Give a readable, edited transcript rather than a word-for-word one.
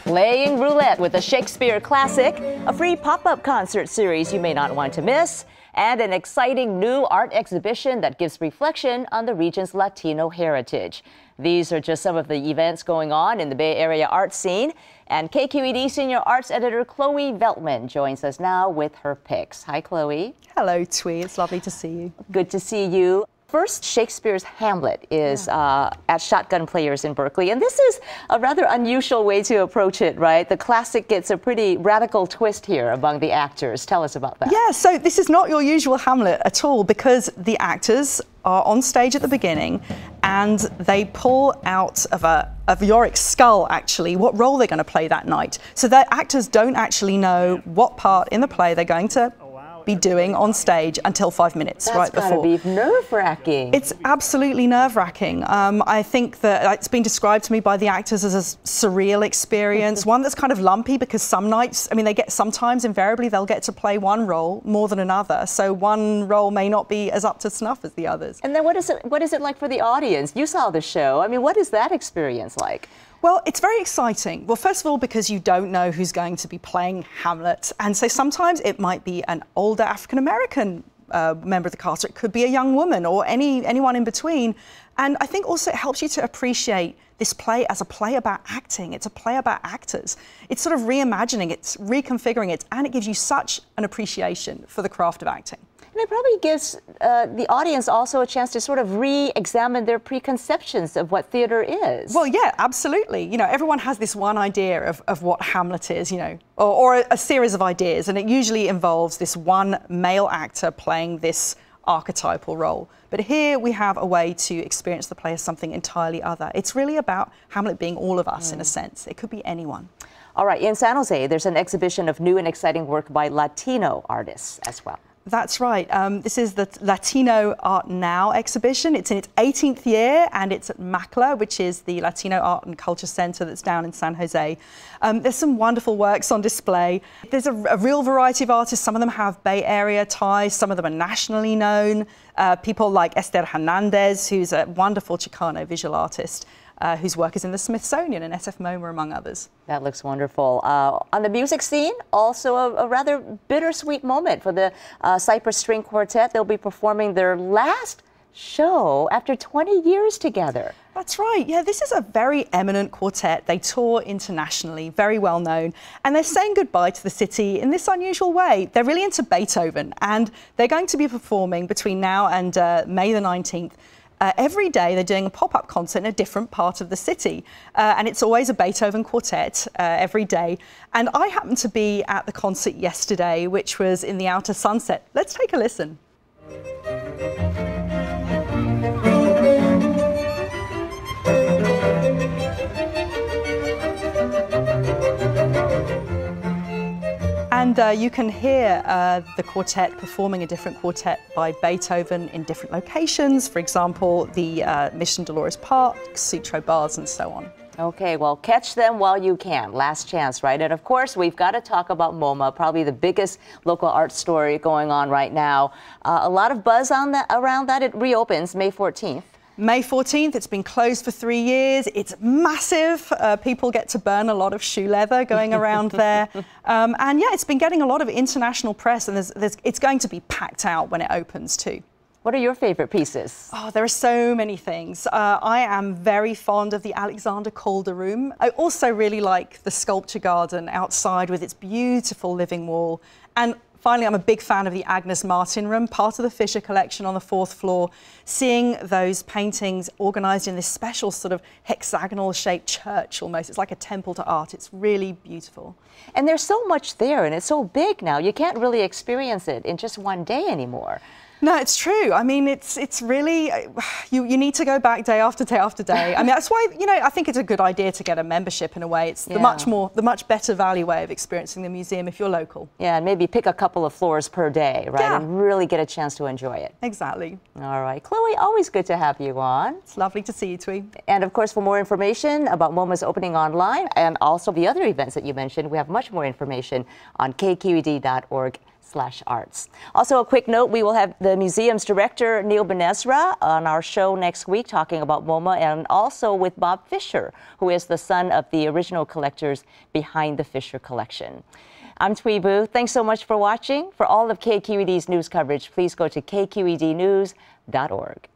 Playing roulette with a Shakespeare classic, a free pop-up concert series you may not want to miss, and an exciting new art exhibition that gives reflection on the region's Latino heritage. These are just some of the events going on in the Bay Area art scene. And KQED Senior Arts Editor Chloe Veltman joins us now with her picks. Hi, Chloe. Hello, Thuy. It's lovely to see you. Good to see you. First, Shakespeare's Hamlet is at Shotgun Players in Berkeley, and this is a rather unusual way to approach it, right? The classic gets a pretty radical twist here among the actors. Tell us about that. Yeah, so this is not your usual Hamlet at all, because the actors are on stage at the beginning and they pull out of Yorick's skull, actually, what role they're going to play that night. So the actors don't actually know what part in the play they're going to be doing on stage until 5 minutes right before. That's gotta be nerve-wracking. It's absolutely nerve-wracking. I think that it's been described to me by the actors as a surreal experience, one that's kind of lumpy because some nights, I mean, sometimes invariably they'll get to play one role more than another, so one role may not be as up to snuff as the others. And then what is it like for the audience? You saw the show. I mean, what is that experience like? Well, it's very exciting. Well, first of all, because you don't know who's going to be playing Hamlet. And so sometimes it might be an older African-American member of the cast, or it could be a young woman or anyone in between. And I think also it helps you to appreciate this play as a play about acting. It's a play about actors. It's sort of reimagining, it's reconfiguring it, and it gives you such an appreciation for the craft of acting. And it probably gives the audience also a chance to sort of re-examine their preconceptions of what theater is. Well, yeah, absolutely. You know, everyone has this one idea of what Hamlet is, you know, or a series of ideas, and it usually involves this one male actor playing this archetypal role. But here we have a way to experience the play as something entirely other. It's really about Hamlet being all of us in a sense. It could be anyone. All right, in San Jose, there's an exhibition of new and exciting work by Latino artists as well. That's right. This is the Latino Art Now exhibition. It's in its 18th year, and it's at MACLA, which is the Latino Art and Culture Center that's down in San Jose. There's some wonderful works on display. There's a real variety of artists. Some of them have Bay Area ties. Some of them are nationally known. People like Esther Hernandez, who's a wonderful Chicano visual artist, whose work is in the Smithsonian and SFMOMA, among others. That looks wonderful. On the music scene, also a rather bittersweet moment for the Cypress String Quartet. They'll be performing their last show after 20 years together. That's right. Yeah, this is a very eminent quartet. They tour internationally, very well known, and they're saying goodbye to the city in this unusual way. They're really into Beethoven, and they're going to be performing between now and May the 19th. Every day they're doing a pop-up concert in a different part of the city, and it's always a Beethoven quartet every day. And I happened to be at the concert yesterday, which was in the Outer Sunset. Let's take a listen. And you can hear the quartet performing a different quartet by Beethoven in different locations. For example, the Mission Dolores Park, Sutro Bars, and so on. Okay, well, catch them while you can. Last chance, right? And of course, we've got to talk about MoMA, probably the biggest local art story going on right now. A lot of buzz on around that. It reopens May 14th. May 14th, it's been closed for 3 years. It's massive. People get to burn a lot of shoe leather going around there. And yeah, it's been getting a lot of international press, and it's going to be packed out when it opens too. What are your favorite pieces? Oh, there are so many things. I am very fond of the Alexander Calder Room. I also really like the sculpture garden outside with its beautiful living wall. And finally, I'm a big fan of the Agnes Martin Room, part of the Fisher collection on the 4th floor. Seeing those paintings organised in this special sort of hexagonal-shaped church almost. It's like a temple to art. It's really beautiful. And there's so much there, and it's so big now. You can't really experience it in just one day anymore. No, it's true. I mean, it's really, you need to go back day after day after day. I mean, that's why, you know, I think it's a good idea to get a membership in a way. It's the much better value way of experiencing the museum if you're local. Yeah, and maybe pick a couple of floors per day, right? Yeah. And really get a chance to enjoy it. Exactly. All right. Chloe, always good to have you on. It's lovely to see you, Thuy. And of course, for more information about MoMA's opening online and also the other events that you mentioned, we have much more information on kqed.org. KQED.org/arts. Also, a quick note, we will have the museum's director, Neil Benezra, on our show next week talking about MoMA, and also with Bob Fisher, who is the son of the original collectors behind the Fisher collection. I'm Thuy Vu. Thanks so much for watching. For all of KQED's news coverage, please go to KQEDnews.org.